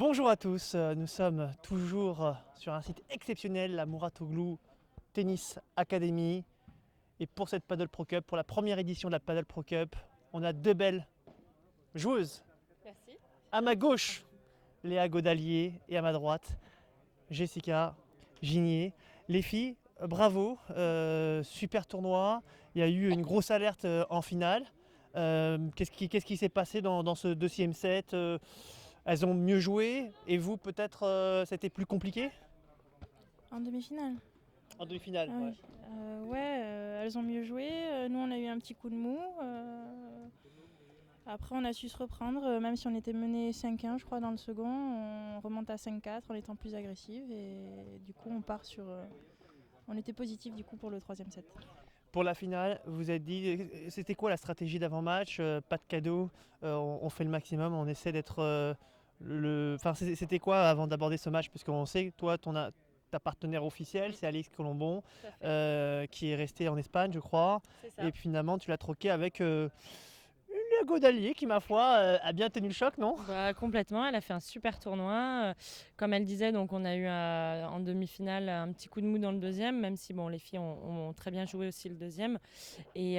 Bonjour à tous, nous sommes toujours sur un site exceptionnel, la Mouratoglou Tennis Academy. Et pour cette Padel Pro Cup, pour la première édition de la Padel Pro Cup, on a deux belles joueuses. Merci. À ma gauche, Léa Godalier et à ma droite, Jessica Ginier. Les filles, bravo, super tournoi. Il y a eu une grosse alerte en finale. Qu'est-ce qui s'est passé dans ce deuxième set? Elles ont mieux joué et vous peut-être c'était plus compliqué? En demi-finale. En demi-finale, Ah ouais. oui. Elles ont mieux joué. Nous, on a eu un petit coup de mou. Après, on a su se reprendre. Même si on était mené 5-1, je crois, dans le second, on remonte à 5-4 en étant plus agressive. Et du coup, on part sur. On était positif du coup pour le troisième set. Pour la finale, vous êtes dit, c'était quoi la stratégie d'avant-match? Pas de cadeau, on fait le maximum, on essaie d'être Enfin, c'était quoi avant d'aborder ce match? Parce qu'on sait que toi, ta partenaire officielle, c'est Alix Colombon, Tout à fait. qui est restée en Espagne, je crois. C'est ça. Et puis, finalement, tu l'as troqué avec une Godalier qui, ma foi, a bien tenu le choc, non? Bah, complètement, elle a fait un super tournoi. Comme elle disait, donc on a eu en demi-finale un petit coup de mou dans le deuxième, même si bon, les filles ont très bien joué aussi le deuxième. Et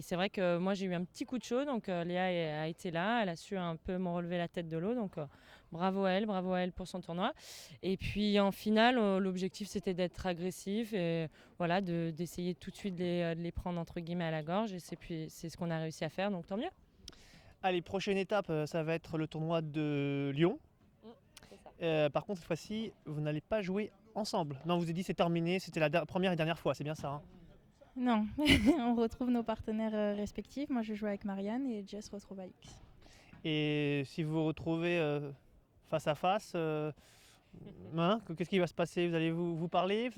c'est vrai que moi j'ai eu un petit coup de chaud, donc Léa a été là, elle a su un peu me relever la tête de l'eau, donc bravo à elle pour son tournoi. Et puis en finale, l'objectif c'était d'être agressif et voilà, d'essayer tout de suite de les prendre entre guillemets à la gorge. Et c'est ce qu'on a réussi à faire, donc tant mieux. Allez, prochaine étape, ça va être le tournoi de Lyon. C'est ça. Par contre, cette fois-ci, vous n'allez pas jouer ensemble. Non, vous avez dit c'est terminé, c'était la première et dernière fois, c'est bien ça, hein? Non, on retrouve nos partenaires respectifs. Moi, je joue avec Marianne et Jess retrouve Alix. Et si vous vous retrouvez face à face, qu'est-ce qui va se passer? Vous allez vous parler?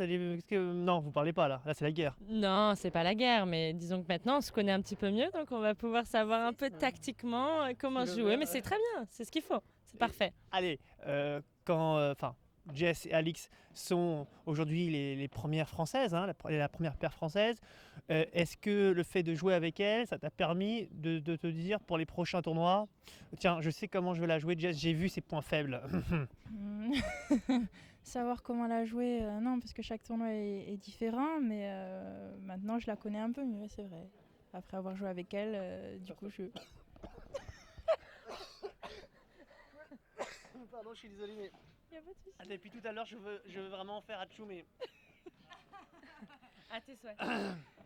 Non, vous parlez pas là. Là, c'est la guerre. Non, c'est pas la guerre, mais disons que maintenant on se connaît un petit peu mieux, donc on va pouvoir savoir un peu tactiquement comment Si l'on jouer. veut, Mais c'est très bien, c'est ce qu'il faut, c'est parfait. Allez, Jess et Alix sont aujourd'hui les premières françaises, hein, la première paire française. Est-ce que le fait de jouer avec elles, ça t'a permis de te dire pour les prochains tournois, tiens, je sais comment je vais la jouer, Jess, j'ai vu ses points faibles. Savoir comment la jouer, non, parce que chaque tournoi est différent, mais maintenant je la connais un peu mieux, c'est vrai. Après avoir joué avec elle, du coup, je. Pardon, je suis désolé, mais Y a pas de souci. depuis tout à l'heure, je veux vraiment faire Hatchou, mais À tes souhaits.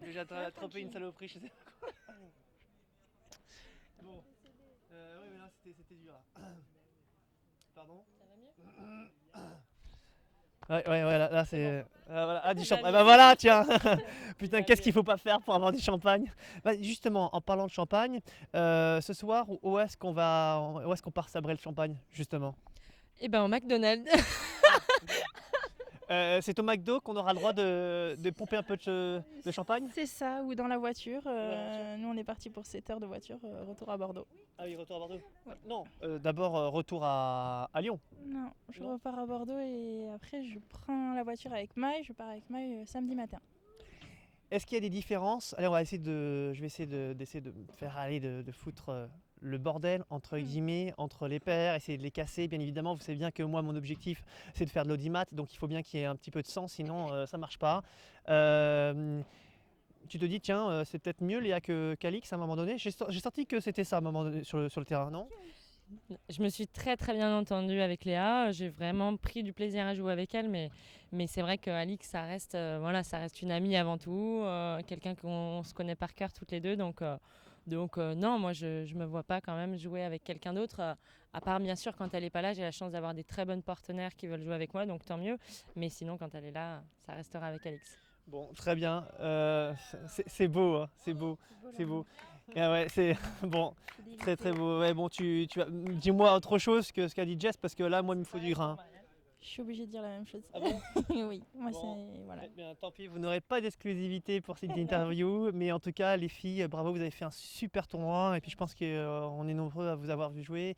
j'ai attrapé une saloperie, je sais pas quoi. Bon, oui, mais là, c'était dur. Là. Pardon? Ça va mieux? Ouais, là c'est. Voilà. Ah, du Ça champagne. va Bah mieux. voilà, tiens! Putain, va qu'est-ce mieux. qu'il faut pas faire pour avoir du champagne? Bah, justement, en parlant de champagne, ce soir, où est-ce qu'on part sabrer le champagne, justement? Eh ben au McDonald's. C'est au McDo qu'on aura le droit de pomper un peu de champagne? C'est ça, ou dans la voiture. Dans la voiture. Nous, on est parti pour 7 heures de voiture, retour à Bordeaux. Ah oui, retour à Bordeaux? Ouais. Non, d'abord retour à Lyon. Non, je Non. repars à Bordeaux et après, je prends la voiture avec Maï. Je pars avec Maï samedi matin. Est-ce qu'il y a des différences? Allez, je vais essayer d'essayer de me faire aller, de foutre le bordel entre guillemets, entre les paires, essayer de les casser. Bien évidemment, vous savez bien que moi, mon objectif, c'est de faire de l'audimat, donc il faut bien qu'il y ait un petit peu de sang, sinon ça marche pas. Tu te dis, tiens, c'est peut-être mieux Léa qu'Alix à un moment donné. J'ai senti que c'était ça à un moment donné sur le terrain, non? Je me suis très très bien entendue avec Léa. J'ai vraiment pris du plaisir à jouer avec elle, mais c'est vrai qu'Alix, ça reste une amie avant tout, quelqu'un qu'on se connaît par cœur toutes les deux. Donc non, moi je me vois pas quand même jouer avec quelqu'un d'autre. À part bien sûr quand elle est pas là, j'ai la chance d'avoir des très bonnes partenaires qui veulent jouer avec moi, donc tant mieux. Mais sinon quand elle est là, ça restera avec Alix. Bon, très bien. C'est beau, hein, c'est beau, c'est beau. Ah ouais, c'est bon, très très beau. Ouais, bon, dis-moi autre chose que ce qu'a dit Jess, parce que là, moi, il me faut du grain. Je suis obligée de dire la même chose. Ah bon? Oui, moi, Bon. c'est. Voilà. Eh bien, tant pis, vous n'aurez pas d'exclusivité pour cette interview, mais en tout cas, les filles, bravo, vous avez fait un super tournoi, et puis je pense qu'on est nombreux à vous avoir vu jouer.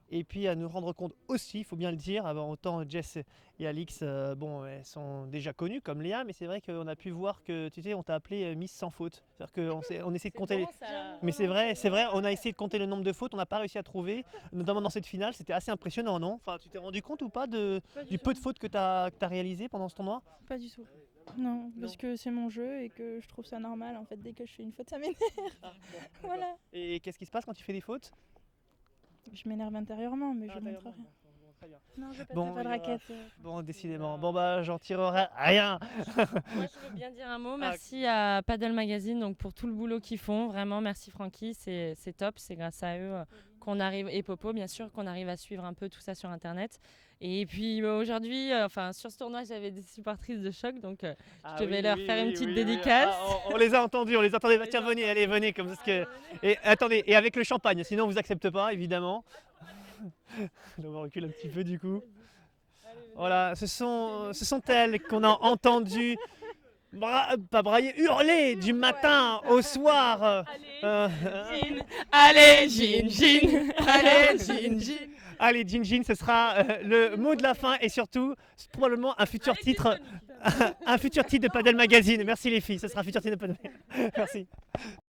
Et puis à nous rendre compte aussi, il faut bien le dire, autant Jess et Alix, elles sont déjà connues comme Léa, mais c'est vrai qu'on a pu voir que, tu sais, on t'a appelé Miss sans faute. C'est-à-dire qu'on essaie de compter. Mais c'est vrai, on a essayé de compter le nombre de fautes, on n'a pas réussi à trouver, notamment dans cette finale, c'était assez impressionnant, non? Enfin, tu t'es rendu compte ou pas du peu de fautes que tu as réalisé pendant ce tournoi? Pas du tout. Non, parce que c'est mon jeu et que je trouve ça normal. En fait, dès que je fais une faute, ça m'énerve. Voilà. Et qu'est-ce qui se passe quand tu fais des fautes? Je m'énerve intérieurement, mais je montre rien. Très bien. Non, je Bon, pas de raquette. Bon, décidément. Bon, bah, j'en tirerai rien. Moi, je veux bien dire un mot. Merci à Paddle Magazine donc, pour tout le boulot qu'ils font. Vraiment, merci Francky. C'est top. C'est grâce à eux qu'on arrive, et Popo, bien sûr, qu'on arrive à suivre un peu tout ça sur Internet. Et puis aujourd'hui, sur ce tournoi, j'avais des supportrices de choc. Donc, je devais leur faire une petite dédicace. On les a entendus, on les entendait. Bah, tiens, venez, comme ça. Et attendez, et avec le champagne, sinon on vous accepte pas, évidemment. On va reculer un petit peu du coup. Voilà, ce sont elles qu'on a entendu pas brailler, hurler du matin au soir. Allez, Gin, Gin. Allez, Gin, Gin. Allez, Gin Gin, ce sera le mot de la fin et surtout probablement un futur titre de Paddle Magazine. Merci les filles, ce sera un futur titre de Paddle Magazine. Merci.